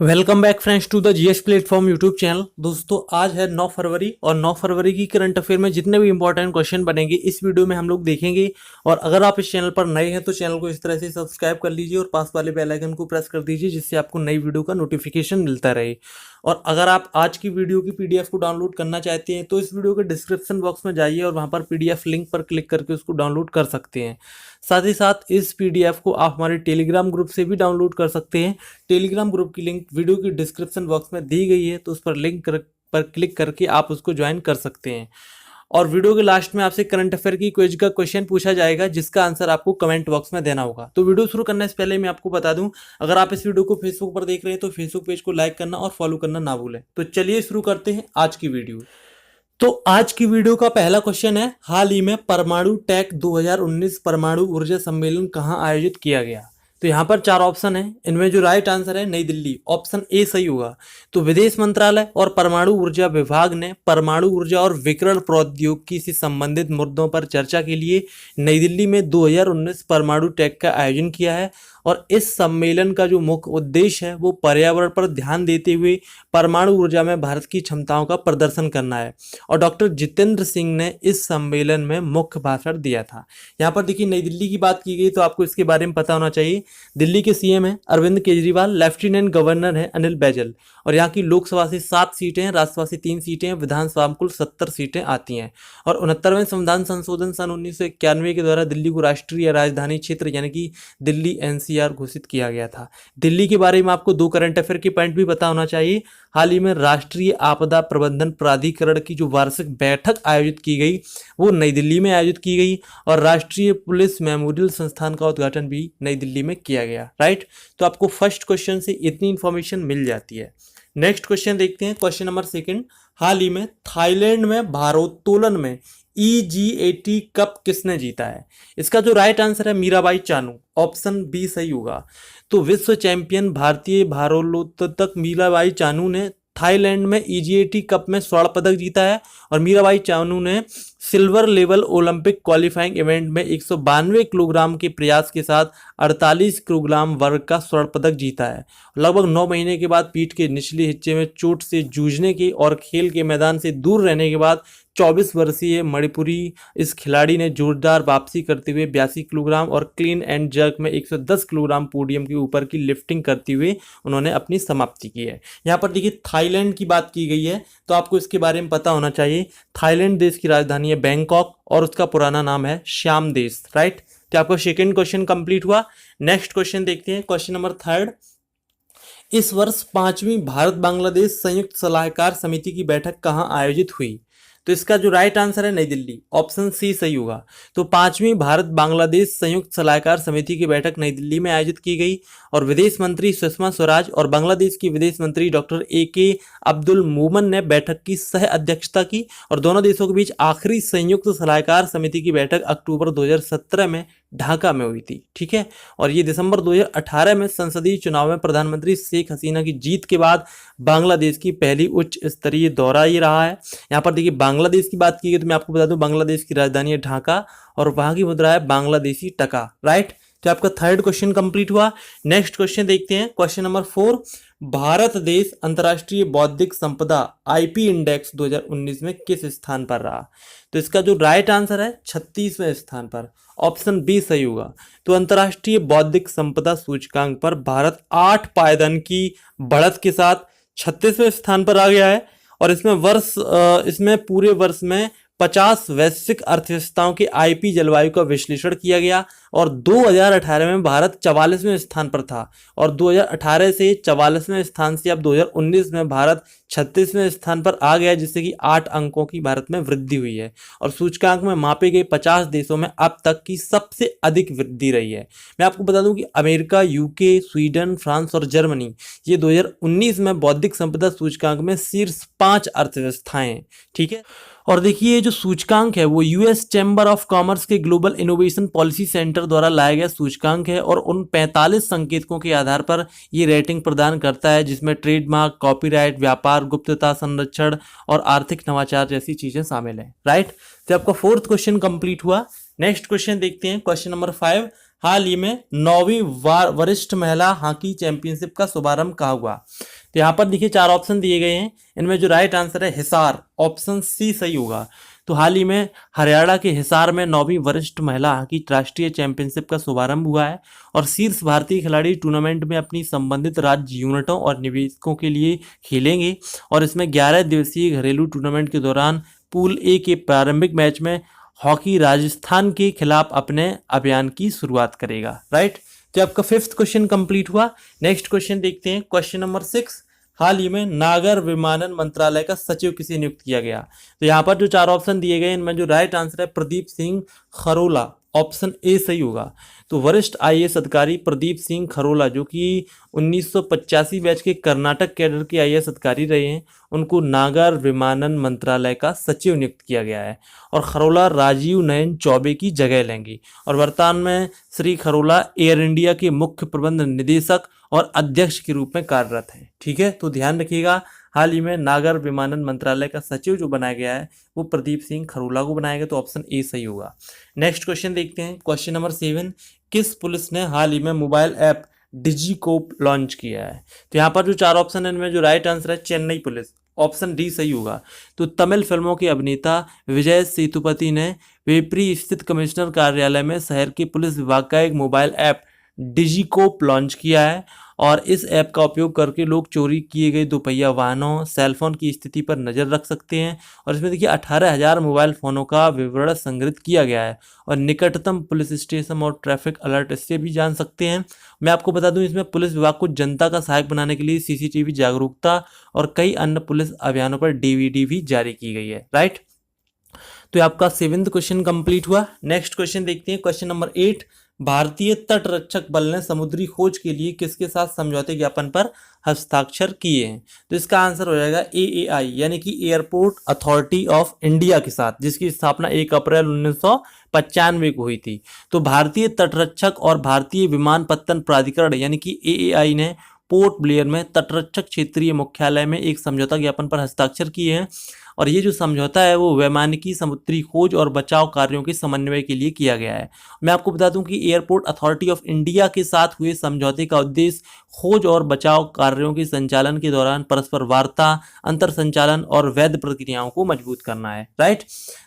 Welcome back friends to the GS platform YouTube channel. दोस्तों आज है 9 फरवरी और 9 फरवरी की करंट अफेयर में जितने भी इंपॉर्टेंट क्वेश्चन बनेंगे इस वीडियो में हम लोग देखेंगे। और अगर आप इस चैनल पर नए हैं तो चैनल को इस तरह से सब्सक्राइब कर लीजिए और पास वाले बेल आइकन को प्रेस कर दीजिए जिससे आपको नई वीडियो का नोटिफिकेशन मिलता रहे। और अगर आप आज की वीडियो की पीडीएफ को डाउनलोड करना चाहते हैं तो इस वीडियो के डिस्क्रिप्शन बॉक्स में जाइए और वहां पर पीडीएफ लिंक पर क्लिक करके उसको डाउनलोड कर सकते हैं। साथ ही साथ इस पीडीएफ को आप हमारे टेलीग्राम ग्रुप से भी डाउनलोड कर सकते हैं। टेलीग्राम ग्रुप की लिंक वीडियो की डिस्क्रिप्शन बॉक्स में दी गई है, तो उस पर पर क्लिक करके आप उसको ज्वाइन कर सकते हैं। और वीडियो के लास्ट में आपसे करंट अफेयर की क्विज का क्वेश्चन पूछा जाएगा जिसका आंसर आपको कमेंट बॉक्स में देना होगा। तो वीडियो शुरू करने से पहले मैं आपको बता दूं, अगर आप इस वीडियो को फेसबुक पर देख रहे हैं तो फेसबुक पेज को लाइक करना और फॉलो करना ना भूलें। तो चलिए शुरू करते हैं आज की वीडियो। तो आज की वीडियो का पहला क्वेश्चन है, हाल ही में परमाणु टेक 2019 परमाणु ऊर्जा सम्मेलन कहां आयोजित किया गया। तो यहाँ पर चार ऑप्शन है, इनमें जो राइट आंसर है नई दिल्ली, ऑप्शन ए सही होगा। तो विदेश मंत्रालय और परमाणु ऊर्जा विभाग ने परमाणु ऊर्जा और विकिरण प्रौद्योगिकी से संबंधित मुद्दों पर चर्चा के लिए नई दिल्ली में 2019 परमाणु टेक का आयोजन किया है। और इस सम्मेलन का जो मुख्य उद्देश्य है वो पर्यावरण पर ध्यान देते हुए परमाणु ऊर्जा में भारत की क्षमताओं का प्रदर्शन करना है। और डॉक्टर जितेंद्र सिंह ने इस सम्मेलन में मुख्य भाषण दिया था। यहाँ पर देखिए नई दिल्ली की बात की गई तो आपको इसके बारे में पता होना चाहिए। दिल्ली के सीएम है अरविंद केजरीवाल, लेफ्टिनेंट गवर्नर है अनिल बैजल। और यहाँ की लोकसभा से 7 सीटें हैं, राज्यसभा से 3 सीटें हैं, विधानसभा में कुल 70 सीटें आती हैं। और 69वें संविधान संशोधन सन 1991 के द्वारा दिल्ली को राष्ट्रीय राजधानी क्षेत्र यानी कि दिल्ली एनसीआर घोषित किया गया था। दिल्ली के बारे में आपको 2 करंट अफेयर के पॉइंट भी पता होना चाहिए। हाल ही में राष्ट्रीय आपदा प्रबंधन प्राधिकरण की जो वार्षिक बैठक आयोजित की गई वो नई दिल्ली में आयोजित की गई। और राष्ट्रीय पुलिस मेमोरियल संस्थान का उद्घाटन भी नई दिल्ली में किया गया। राइट, तो आपको फर्स्ट क्वेश्चन से इतनी इंफॉर्मेशन मिल जाती है। नेक्स्ट क्वेश्चन देखते हैं, क्वेश्चन नंबर 2। हाल ही में थाईलैंड में भारोत्तोलन में EGAT कप किसने जीता है। इसका जो राइट आंसर है मीराबाई चानू, ऑप्शन बी सही होगा। तो विश्व चैंपियन भारतीय भारोत्तोलक मीराबाई चानू ने थाईलैंड में EGAT कप में स्वर्ण पदक जीता है। और मीराबाई चानू ने silver level Olympic qualifying event में 192 किलोग्राम के प्रयास के साथ 48 किलोग्राम वर्ग का स्वर्ण पदक जीता है। लगभग 9 महीने के बाद पीठ के निचले हिस्से में चोट से जूझने के और खेल के मैदान से दूर रहने के बाद 24 वर्षीय मणिपुरी इस खिलाड़ी ने जोरदार वापसी करते हुए 82 किलोग्राम और क्लीन एंड जर्क में 110 किलोग्राम पोडियम के ऊपर की लिफ्टिंग करते हुए उन्होंने अपनी समाप्ति की है। यहाँ पर देखिए थाईलैंड की बात की गई है तो आपको इसके बारे में पता होना चाहिए। थाईलैंड देश की राजधानी है बैंकॉक और उसका पुराना नाम है श्याम देश। राइट, तो आपका सेकेंड क्वेश्चन कंप्लीट हुआ। नेक्स्ट क्वेश्चन देखते हैं, क्वेश्चन नंबर 3। इस वर्ष 5वीं भारत बांग्लादेश संयुक्त सलाहकार समिति की बैठक कहां आयोजित हुई। तो इसका जो राइट आंसर है नई दिल्ली, ऑप्शन सी सही होगा। तो 5वीं भारत बांग्लादेश संयुक्त सलाहकार समिति की बैठक नई दिल्ली में आयोजित की गई। और विदेश मंत्री सुषमा स्वराज और बांग्लादेश की विदेश मंत्री डॉक्टर AK अब्दुल मोमन ने बैठक की सह अध्यक्षता की। और दोनों देशों के बीच आखिरी संयुक्त सलाहकार समिति की बैठक अक्टूबर 2017 में ढाका में हुई थी। ठीक है, और ये दिसंबर 2018 में संसदीय चुनाव में प्रधानमंत्री शेख हसीना की जीत के बाद बांग्लादेश की पहली उच्च स्तरीय दौरा ये रहा है। यहाँ पर देखिए बांग्लादेश की बात की गई तो मैं आपको बता दूं बांग्लादेश की राजधानी है ढाका और वहां की मुद्रा है बांग्लादेशी टका। राइट, तो आपका थर्ड क्वेश्चन कंप्लीट हुआ। नेक्स्ट क्वेश्चन देखते हैं, क्वेश्चन नंबर 4। भारत देश अंतर्राष्ट्रीय बौद्धिक संपदा IP इंडेक्स 2019 में किस स्थान पर रहा। तो इसका जो राइट आंसर है 36वें स्थान पर, ऑप्शन बी सही होगा। तो अंतर्राष्ट्रीय बौद्धिक संपदा सूचकांक पर भारत 8 पायदान की बढ़त के साथ 36वें स्थान पर आ गया है। और इसमें पूरे वर्ष में 50 वैश्विक अर्थव्यवस्थाओं के IP जलवायु का विश्लेषण किया गया। और 2018 में भारत 44वें स्थान पर था। और 2018 से 44वें स्थान से अब 2019 में भारत 36वें स्थान पर आ गया, जिससे कि 8 अंकों की भारत में वृद्धि हुई है। और सूचकांक में मापे गए 50 देशों में अब तक की सबसे अधिक वृद्धि रही है। मैं आपको बता दूं कि अमेरिका, UK, स्वीडन, फ्रांस और जर्मनी ये 2019 में बौद्धिक संपदा सूचकांक में शीर्ष 5 अर्थव्यवस्थाएं हैं। ठीक है, और देखिए ये जो सूचकांक है वो US चैम्बर ऑफ कॉमर्स के ग्लोबल इनोवेशन पॉलिसी सेंटर द्वारा लाया गया सूचकांक है। और उन 45 संकेतकों के आधार पर ये रेटिंग प्रदान करता है जिसमें ट्रेडमार्क, कॉपीराइट, व्यापार, गुप्तता संरक्षण और आर्थिक नवाचार जैसी चीजें शामिल हैं। राइट, तो आपका फोर्थ क्वेश्चन कंप्लीट हुआ। नेक्स्ट क्वेश्चन देखते हैं, क्वेश्चन नंबर 5। हाल ही में 9वीं वरिष्ठ महिला हॉकी चैंपियनशिप का शुभारंभ कहाँ हुआ? तो यहाँ पर देखिए 4 ऑप्शन दिए गए हैं, इनमें जो राइट आंसर है हिसार, ऑप्शन सी सही होगा। तो हाल ही में हरियाणा के हिसार में 9वीं वरिष्ठ महिला हॉकी राष्ट्रीय चैंपियनशिप का शुभारंभ हुआ है और शीर्ष भारतीय खिलाड़ी टूर्नामेंट में अपनी संबंधित राज्य यूनिटों और निवेशकों के लिए खेलेंगे और इसमें 11 दिवसीय घरेलू टूर्नामेंट के दौरान पूल ए के प्रारंभिक मैच में हॉकी राजस्थान के खिलाफ अपने अभियान की शुरुआत करेगा। राइट, तो आपका 5th क्वेश्चन कंप्लीट हुआ। नेक्स्ट क्वेश्चन देखते हैं, क्वेश्चन नंबर 6। हाल ही में नागर विमानन मंत्रालय का सचिव किसे नियुक्त किया गया? तो यहाँ पर जो 4 ऑप्शन दिए गए इनमें जो राइट आंसर है प्रदीप सिंह खरोला, ऑप्शन ए सही होगा। तो वरिष्ठ आईएएस अधिकारी प्रदीप सिंह खरोला जो कि 1985 बैच के कर्नाटक कैडर के आईएएस अधिकारी रहे हैं, उनको नागर विमानन मंत्रालय का सचिव नियुक्त किया गया है और खरोला राजीव नयन चौबे की जगह लेंगे और वर्तमान में श्री खरोला एयर इंडिया के मुख्य प्रबंध निदेशक और अध्यक्ष के रूप में कार्यरत हैं। ठीक है, तो ध्यान रखिएगा, हाल ही में नागर विमानन मंत्रालय का सचिव जो बनाया गया है वो प्रदीप सिंह खरोला को बनाया गया, तो ऑप्शन ए सही होगा। नेक्स्ट क्वेश्चन देखते हैं, क्वेश्चन नंबर 7। किस पुलिस ने हाल ही में मोबाइल ऐप डिजिकोप लॉन्च किया है? तो यहाँ पर जो 4 ऑप्शन है इनमें जो राइट आंसर है चेन्नई पुलिस, ऑप्शन डी सही होगा। तो तमिल फिल्मों के अभिनेता विजय सेतुपति ने वेपरी स्थित कमिश्नर कार्यालय में शहर के पुलिस विभाग का एक मोबाइल ऐप डिजिकोप लॉन्च किया है और इस ऐप का उपयोग करके लोग चोरी किए गए दोपहिया वाहनों, सेलफोन की स्थिति पर नज़र रख सकते हैं और इसमें देखिए 18,000 मोबाइल फ़ोनों का विवरण संग्रहित किया गया है और निकटतम पुलिस स्टेशन और ट्रैफिक अलर्ट इससे भी जान सकते हैं। मैं आपको बता दूं, इसमें पुलिस विभाग को जनता का सहायक बनाने के लिए सीसीटीवी जागरूकता और कई अन्य पुलिस अभियानों पर डीवीडी भी जारी की गई है। राइट, तो आपका 7th क्वेश्चन कंप्लीट हुआ। नेक्स्ट क्वेश्चन देखते हैं, क्वेश्चन नंबर 8। भारतीय तटरक्षक बल ने समुद्री खोज के लिए किसके साथ समझौते ज्ञापन पर हस्ताक्षर किए हैं? तो इसका आंसर हो जाएगा एएआई यानी कि एयरपोर्ट अथॉरिटी ऑफ इंडिया के साथ, जिसकी स्थापना 1 अप्रैल 1995 को हुई थी। तो भारतीय तटरक्षक और भारतीय विमानपत्तन प्राधिकरण यानी कि एएआई ने पोर्ट ब्लेयर में तटरक्षक क्षेत्रीय मुख्यालय में एक समझौता ज्ञापन पर हस्ताक्षर किए हैं और ये जो समझौता है वो वैमानिकी समुद्री खोज और बचाव कार्यों के समन्वय के लिए किया गया है। मैं आपको बता दूं कि एयरपोर्ट अथॉरिटी ऑफ इंडिया के साथ हुए समझौते का उद्देश्य खोज और बचाव कार्यों के संचालन के दौरान परस्पर वार्ता, अंतर संचालन और वैध प्रक्रियाओं को मजबूत करना है। राइट,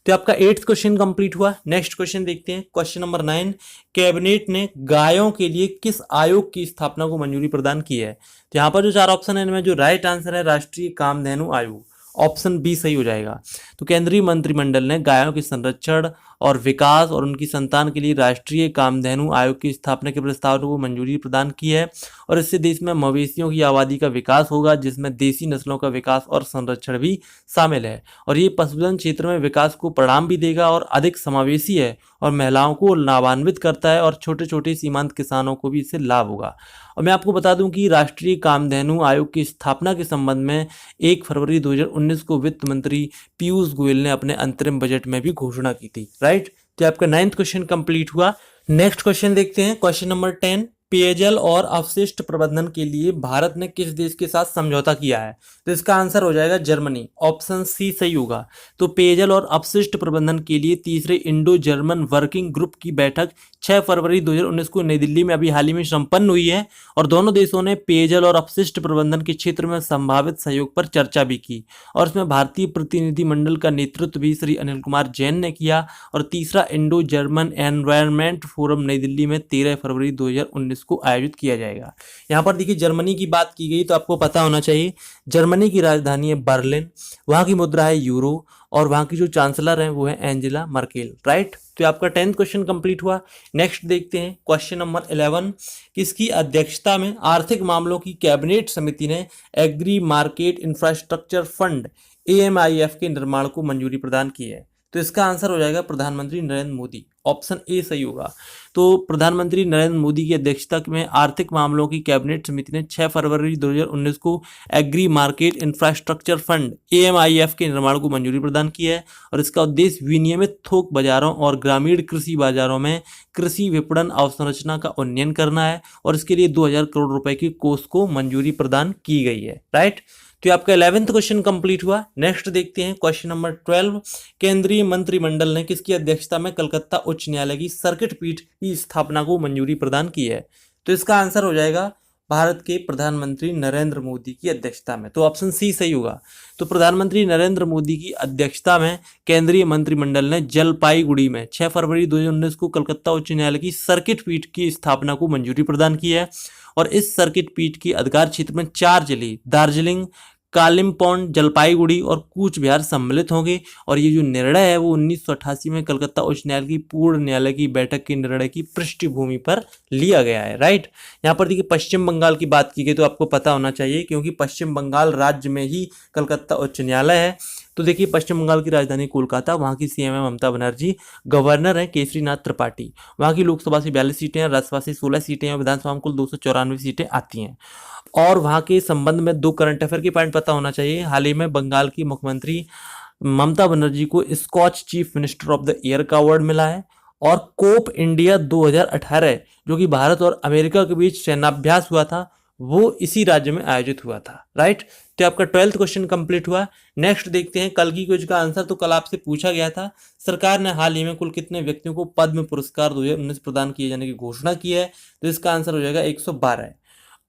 तो आपका 8th क्वेश्चन कंप्लीट हुआ। नेक्स्ट क्वेश्चन देखते हैं, क्वेश्चन नंबर 9। कैबिनेट ने गायों के लिए किस आयोग की स्थापना को मंजूरी प्रदान की है? तो यहाँ पर जो 4 ऑप्शन है इनमें जो राइट आंसर है राष्ट्रीय कामधेनु आयोग, ऑप्शन बी सही हो जाएगा। तो केंद्रीय मंत्रिमंडल ने गायों के संरक्षण और विकास और उनकी संतान के लिए राष्ट्रीय कामधेनु आयोग की स्थापना के प्रस्ताव को मंजूरी प्रदान की है और इससे देश में मवेशियों की आबादी का विकास होगा, जिसमें देसी नस्लों का विकास और संरक्षण भी शामिल है और ये पशुधन क्षेत्र में विकास को परिणाम भी देगा और अधिक समावेशी है और महिलाओं को लाभान्वित करता है और छोटे छोटे सीमांत किसानों को भी इससे लाभ होगा। और मैं आपको बता दूं कि राष्ट्रीय कामधेनु आयोग की स्थापना के संबंध में 1 फरवरी 2019 को वित्त मंत्री पीयूष गोयल ने अपने अंतरिम बजट में भी घोषणा की थी। राइट, तो आपका 9th क्वेश्चन कंप्लीट हुआ। नेक्स्ट क्वेश्चन देखते हैं, क्वेश्चन नंबर 10। पेयजल और अपशिष्ट प्रबंधन के लिए भारत ने किस देश के साथ समझौता किया है? तो इसका आंसर हो जाएगा जर्मनी, ऑप्शन सी सही होगा। तो पेयजल और अपशिष्ट प्रबंधन के लिए तीसरे इंडो जर्मन वर्किंग ग्रुप की बैठक 6 फरवरी 2019 को नई दिल्ली में अभी हाल ही में संपन्न हुई है और दोनों देशों ने पेयजल और अपशिष्ट प्रबंधन के क्षेत्र में संभावित सहयोग पर चर्चा भी की और इसमें भारतीय प्रतिनिधिमंडल का नेतृत्व भी श्री अनिल कुमार जैन ने किया और तीसरा इंडो जर्मन एनवायरमेंट फोरम नई दिल्ली में 13 फरवरी 2019 को आयोजित किया जाएगा। यहाँ पर देखिए जर्मनी की बात की गई तो आपको पता होना चाहिए जर्मनी की राजधानी है बर्लिन, वहाँ की मुद्रा है यूरो और वहाँ की जो चांसलर हैं वो है एंजेला मर्केल। राइट, तो आपका 10th क्वेश्चन कंप्लीट हुआ। नेक्स्ट देखते हैं क्वेश्चन नंबर 11। किसकी अध्यक्षता में आर्थिक मामलों की कैबिनेट समिति ने agri market infrastructure fund AMIF के निर्माण को मंजूरी प्रदान की है? तो इसका आंसर हो जाएगा प्रधानमंत्री नरेंद्र मोदी, ऑप्शन ए सही होगा। तो प्रधानमंत्री नरेंद्र मोदी की अध्यक्षता में आर्थिक मामलों की कैबिनेट समिति ने 6 फरवरी 2019 को agri market infrastructure fund AMIF के निर्माण को मंजूरी प्रदान की है और इसका उद्देश्य विनियमित थोक बाजारों और ग्रामीण कृषि बाजारों में कृषि विपणन अवसंरचना का उन्नयन करना है और इसके लिए 2000 करोड़ रुपए के कोष को मंजूरी प्रदान की गई है। राइट, तो ये आपका 11th क्वेश्चन कंप्लीट हुआ। नेक्स्ट देखते हैं क्वेश्चन नंबर 12। केंद्रीय मंत्रिमंडल ने किसकी अध्यक्षता में कलकत्ता उच्च न्यायालय की सर्किट पीठ की स्थापना को मंजूरी प्रदान की है? तो इसका आंसर हो जाएगा भारत के प्रधानमंत्री नरेंद्र मोदी की अध्यक्षता में। तो ऑप्शन सी सही होगा। तो प्रधानमंत्री नरेंद्र मोदी की अध्यक्षता में केंद्रीय मंत्रिमंडल ने जलपाईगुड़ी में 6 फरवरी 2019 को कलकत्ता उच्च न्यायालय की सर्किट पीठ की स्थापना को मंजूरी प्रदान की है। और इस सर्किट पीठ की अधिकार क्षेत्र में 4 जिले दार्जिलिंग, कालिम्पोंग, जलपाईगुड़ी और कूच बिहार सम्मिलित होंगे। और ये जो निर्णय है वो 1988 में कलकत्ता उच्च न्यायालय की पूर्ण न्यायालय की बैठक के निर्णय की पृष्ठभूमि पर लिया गया है। राइट, यहाँ पर देखिए पश्चिम बंगाल की बात की गई तो आपको पता होना चाहिए, क्योंकि पश्चिम बंगाल राज्य में ही कलकत्ता उच्च न्यायालय है। तो देखिए पश्चिम बंगाल की राजधानी कोलकाता, वहाँ की सीएम है ममता बनर्जी, गवर्नर है केसरीनाथ त्रिपाठी। वहाँ की लोकसभा से 42 सीटें हैं, राज्यसभा से 16 सीटें हैं, विधानसभा में कुल 294 सीटें आती हैं। और वहाँ के संबंध में 2 करंट अफेयर के पॉइंट पता होना चाहिए। हाल ही में बंगाल की मुख्यमंत्री ममता बनर्जी को Skoch chief minister of the year का अवार्ड मिला है। और कोप इंडिया 2018 जो कि भारत और अमेरिका के बीच सैन्याभ्यास हुआ था, वो इसी राज्य में आयोजित हुआ था। राइट, तो आपका 12th क्वेश्चन कंप्लीट हुआ। नेक्स्ट देखते हैं कल की क्विज का आंसर। तो कल आपसे पूछा गया था सरकार ने हाल ही में कुल कितने व्यक्तियों को पद्म पुरस्कार 2019 प्रदान किए जाने की घोषणा की है? तो इसका आंसर हो जाएगा 112 है।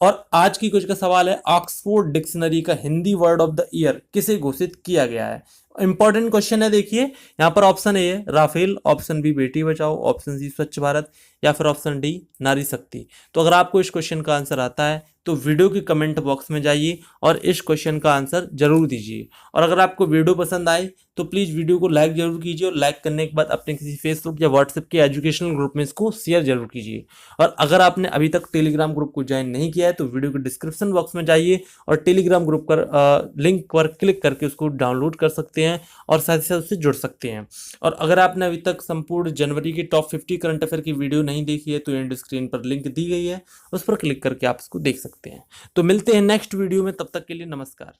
और आज की कुछ का सवाल है, ऑक्सफोर्ड डिक्शनरी का Hindi word of the year किसे घोषित किया गया है? इंपॉर्टेंट क्वेश्चन है। देखिए यहाँ पर ऑप्शन ए है Rafale, option B Beti Bachao, option C स्वच्छ भारत, या फिर ऑप्शन डी नारी शक्ति। तो अगर आपको इस क्वेश्चन का आंसर आता है तो वीडियो के कमेंट बॉक्स में जाइए और इस क्वेश्चन का आंसर जरूर दीजिए। और अगर आपको वीडियो पसंद आए तो प्लीज़ वीडियो को लाइक जरूर कीजिए, और लाइक करने के बाद अपने किसी फेसबुक या व्हाट्सएप के एजुकेशनल ग्रुप में इसको शेयर जरूर कीजिए। और अगर आपने अभी तक टेलीग्राम ग्रुप को ज्वाइन नहीं किया है तो वीडियो के डिस्क्रिप्शन बॉक्स में जाइए और टेलीग्राम ग्रुप पर लिंक पर क्लिक करके उसको डाउनलोड कर सकते हैं और साथ ही साथ उससे जुड़ सकते हैं। और अगर आपने अभी तक संपूर्ण जनवरी की टॉप 50 करंट अफेयर की वीडियो नहीं देखी है तो एंड स्क्रीन पर लिंक दी गई है, उस पर क्लिक करके आप इसको देख सकते हैं। तो मिलते हैं नेक्स्ट वीडियो में, तब तक के लिए नमस्कार।